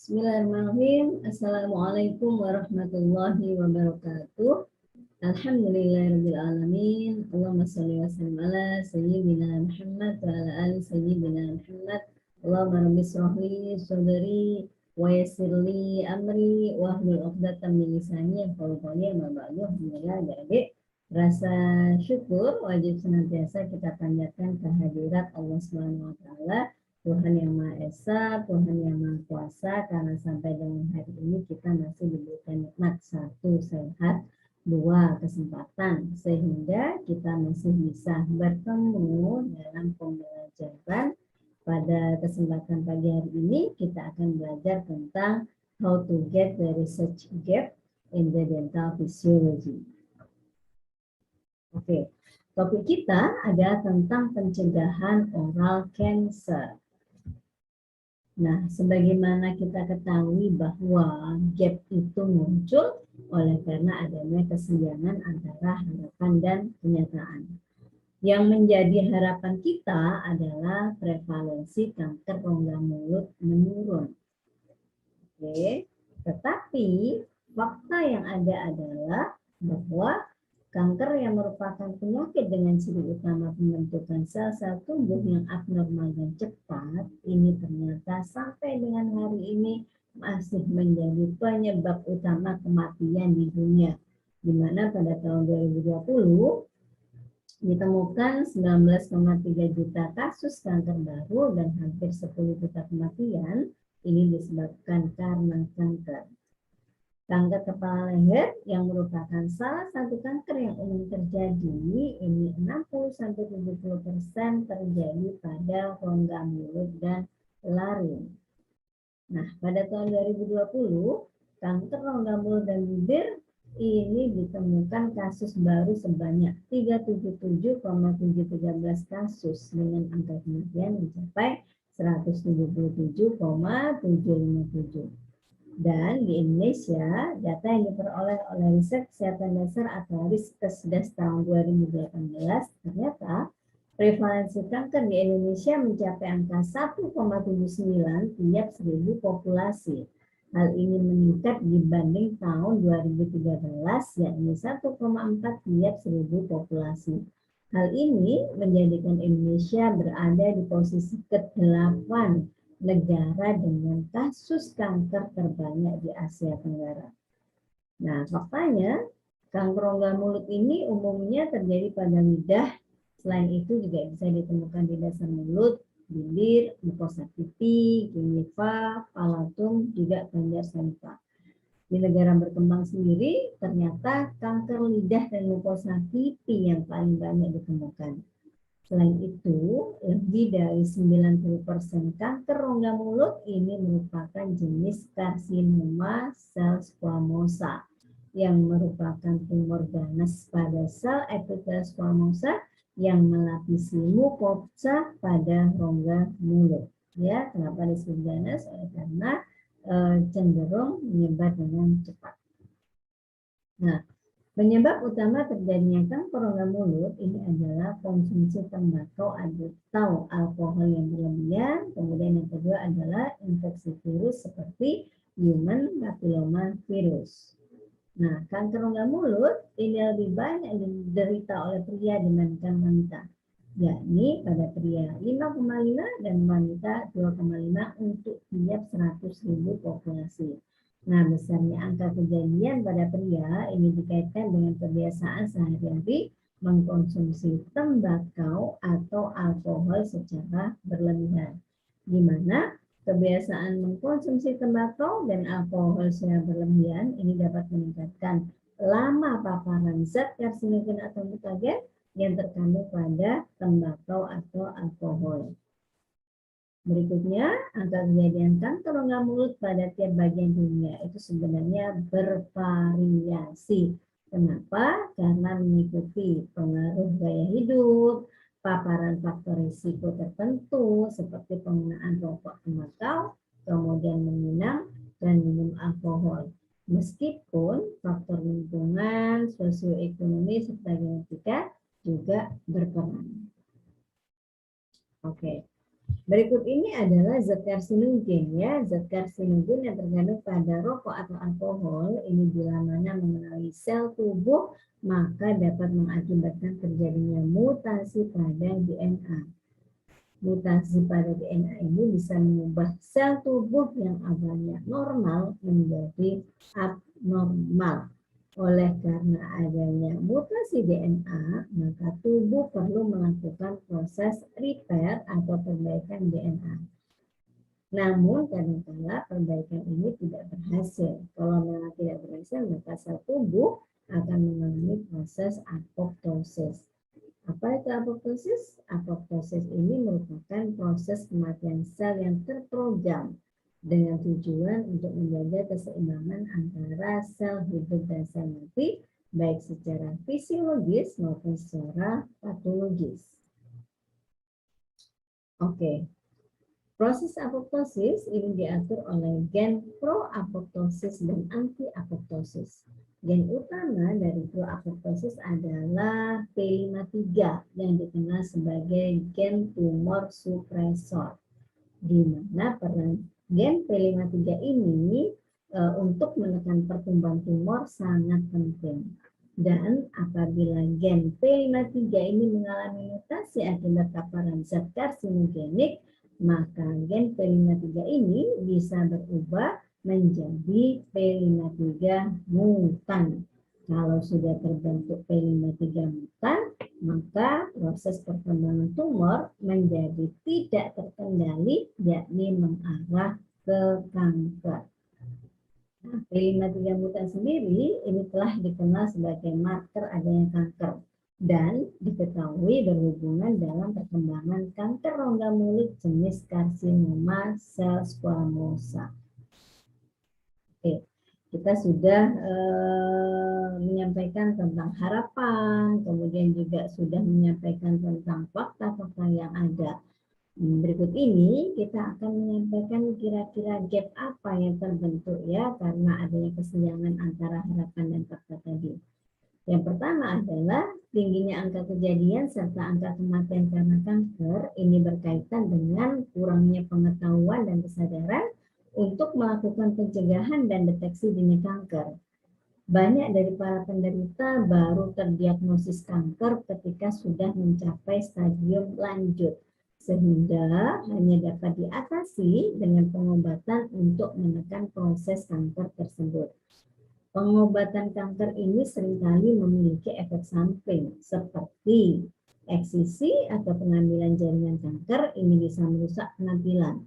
Bismillahirrahmanirrahim. Assalamualaikum warahmatullahi wabarakatuh. Alhamdulillahirabbil alamin. Allahumma shalli wa sallim ala sayyidina Muhammad wa ala ali sayyidina Muhammad. Allahumma rabbi shrah li sadri wa yassir li amri wa hlul 'uqdatam min lisani yafqahu qawli. Amma ba'du. Alhamdulillah, adik-adik, rasa syukur wajib senantiasa kita panjatkan kehadirat Allah Subhanahu wa taala, Tuhan yang Maha Esa, Tuhan yang Maha Kuasa, karena sampai dengan hari ini kita masih diberikan nikmat satu sehat, dua kesempatan, sehingga kita masih bisa bertemu dalam pembelajaran. Pada kesempatan pagi hari ini kita akan belajar tentang how to get the research gap in the dental physiology. Oke, topik kita adalah tentang pencegahan oral cancer. Nah, sebagaimana kita ketahui bahwa gap itu muncul oleh karena adanya kesenjangan antara harapan dan kenyataan. Yang menjadi harapan kita adalah prevalensi kanker rongga mulut menurun. Oke, tetapi fakta yang ada adalah bahwa kanker yang merupakan penyakit dengan ciri utama pembentukan sel-sel tubuh yang abnormal dan cepat, ini ternyata sampai dengan hari ini masih menjadi penyebab utama kematian di dunia. Di mana pada tahun 2020 ditemukan 19,3 juta kasus kanker baru dan hampir 10 juta kematian ini disebabkan karena kanker. Kanker kepala leher yang merupakan salah satu kanker yang umum terjadi, ini 60-70% terjadi pada rongga mulut dan laring. Nah, pada tahun 2020, kanker rongga mulut dan bibir ini ditemukan kasus baru sebanyak 377,713 kasus dengan angka kematian mencapai 177,757. Dan di Indonesia, data yang diperoleh oleh Riset Kesehatan Dasar atau Riskesdas tahun 2018, ternyata prevalensi kanker di Indonesia mencapai angka 1,79 tiap 1000 populasi. Hal ini meningkat dibanding tahun 2013, yakni 1,4 tiap 1000 populasi. Hal ini menjadikan Indonesia berada di posisi ke-8 negara dengan kasus kanker terbanyak di Asia Tenggara. Nah, faktanya kanker rongga mulut ini umumnya terjadi pada lidah. Selain itu juga bisa ditemukan di dasar mulut, bibir, mukosa pipi, gingiva, palatum, juga kelenjar saliva. Di negara berkembang sendiri, ternyata kanker lidah dan mukosa pipi yang paling banyak ditemukan. Selain itu, lebih dari 90% kanker rongga mulut ini merupakan jenis karsinoma sel squamosa yang merupakan tumor ganas pada sel epitel squamosa yang melapisi mukosa pada rongga mulut. Ya, kenapa disebut ganas? Karena cenderung menyebar dengan cepat. Nah, penyebab utama terjadinya kanker rongga mulut ini adalah konsumsi tembakau atau alkohol yang berlebihan. Kemudian yang kedua adalah infeksi virus seperti human papilloma virus. Nah, kanker rongga mulut ini lebih banyak diderita oleh pria dibandingkan wanita, yakni pada pria 5,5 dan wanita 2,5 untuk tiap 100.000 populasi. Nah, besarnya angka kejadian pada pria ini dikaitkan dengan kebiasaan sehari-hari mengkonsumsi tembakau atau alkohol secara berlebihan, di mana kebiasaan mengkonsumsi tembakau dan alkohol secara berlebihan ini dapat meningkatkan lama paparan zat karsinogen atau mutagen yang terkandung pada tembakau atau alkohol. Berikutnya, angka kejadian kanker rongga mulut pada tiap bagian dunia itu sebenarnya bervariasi. Kenapa? Karena mengikuti pengaruh gaya hidup, paparan faktor risiko tertentu seperti penggunaan rokok tembakau, kemudian meminum dan minum alkohol. Meskipun faktor lingkungan, sosioekonomi, serta genetika juga berperan. Oke. Berikut ini adalah zat karsinogen ya, zat karsinogen yang terkandung pada rokok atau alkohol ini bila mana mengenai sel tubuh maka dapat mengakibatkan terjadinya mutasi pada DNA. Mutasi pada DNA ini bisa mengubah sel tubuh yang awalnya normal menjadi abnormal. Oleh karena adanya mutasi DNA, maka tubuh perlu melakukan proses repair atau perbaikan DNA. Namun kadang-kala perbaikan ini tidak berhasil. Kalau memang tidak berhasil, maka sel tubuh akan mengalami proses apoptosis. Apa itu apoptosis? Apoptosis ini merupakan proses kematian sel yang terprogram dengan tujuan untuk menjaga keseimbangan antara sel hidup dan sel mati, baik secara fisiologis maupun secara patologis. Oke. Proses apoptosis ini diatur oleh gen pro-apoptosis dan anti-apoptosis. Gen utama dari pro-apoptosis adalah P53 yang dikenal sebagai gen tumor suppressor, di mana peran gen P53 ini untuk menekan pertumbuhan tumor sangat penting. Dan apabila gen P53 ini mengalami mutasi akibat paparan zat karsinogenik, maka gen P53 ini bisa berubah menjadi P53 mutan. Kalau sudah terbentuk P53 mutan, maka proses perkembangan tumor menjadi tidak terkendali, yakni mengarah ke kanker. Nah, P53 mutan sendiri ini telah dikenal sebagai marker adanya kanker dan diketahui berhubungan dalam perkembangan kanker rongga mulut jenis karsinoma sel squamosa. Oke, kita sudah menyampaikan tentang harapan, kemudian juga sudah menyampaikan tentang fakta-fakta yang ada. Berikut ini kita akan menyampaikan kira-kira gap apa yang terbentuk ya karena adanya kesenjangan antara harapan dan fakta tadi. Yang pertama adalah tingginya angka kejadian serta angka kematian karena kanker ini berkaitan dengan kurangnya pengetahuan dan kesadaran untuk melakukan pencegahan dan deteksi dini kanker. Banyak dari para penderita baru terdiagnosis kanker ketika sudah mencapai stadium lanjut, sehingga hanya dapat diatasi dengan pengobatan untuk menekan proses kanker tersebut. Pengobatan kanker ini seringkali memiliki efek samping seperti eksisi atau pengambilan jaringan kanker ini bisa merusak penampilan.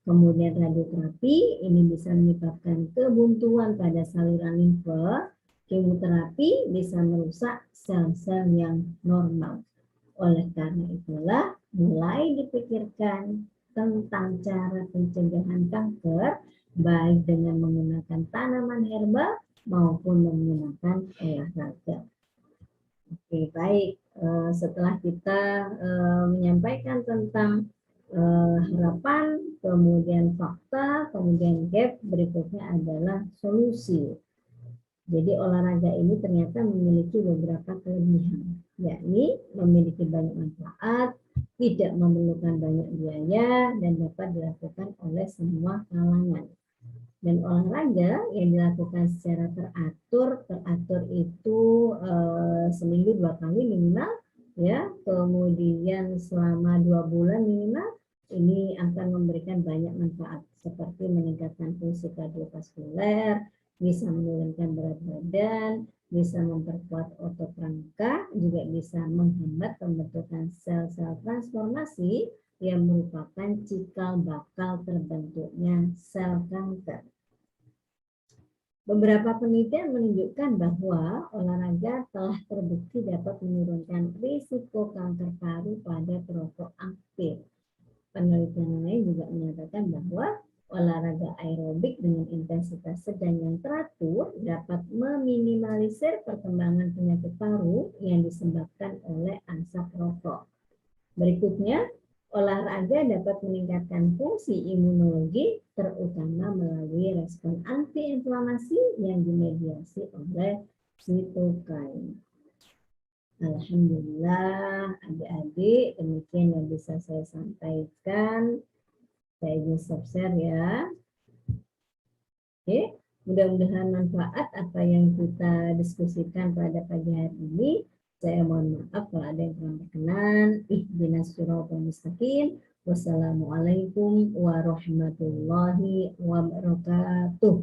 Kemudian radioterapi ini bisa menyebabkan kebuntuan pada saluran limfe. Kemoterapi bisa merusak sel-sel yang normal. Oleh karena itulah mulai dipikirkan tentang cara pencegahan kanker baik dengan menggunakan tanaman herbal maupun menggunakan olahraga. Oke, baik. Setelah kita menyampaikan tentang harapan, kemudian fakta, kemudian gap, berikutnya adalah solusi. Jadi olahraga ini ternyata memiliki beberapa kelebihan, yakni memiliki banyak manfaat, tidak memerlukan banyak biaya, dan dapat dilakukan oleh semua kalangan. Dan olahraga yang dilakukan secara teratur itu seminggu 2 kali minimal, ya. Kemudian selama 2 bulan minimal, ini akan memberikan banyak manfaat seperti meningkatkan fungsi kardiovaskuler, bisa menurunkan berat badan, bisa memperkuat otot rangka, juga bisa menghambat pembentukan sel-sel transformasi yang merupakan cikal bakal terbentuknya sel kanker. Beberapa penelitian menunjukkan bahwa olahraga telah terbukti dapat menurunkan risiko kanker paru pada perokok aktif. Penelitian lain juga menyatakan bahwa olahraga aerobik dengan intensitas sedang yang teratur dapat meminimalisir perkembangan penyakit paru yang disebabkan oleh asap rokok. Berikutnya, olahraga dapat meningkatkan fungsi imunologi, terutama melalui respon antiinflamasi yang dimediasi oleh sitokain. Alhamdulillah, adik-adik, demikian yang bisa saya sampaikan. Saya ingin share ya. Oke, mudah-mudahan manfaat apa yang kita diskusikan pada pagi hari ini. Saya mohon maaf kalau ada yang kurang berkenan. Ihdinas siratal mustaqim. Wassalamualaikum warahmatullahi wabarakatuh.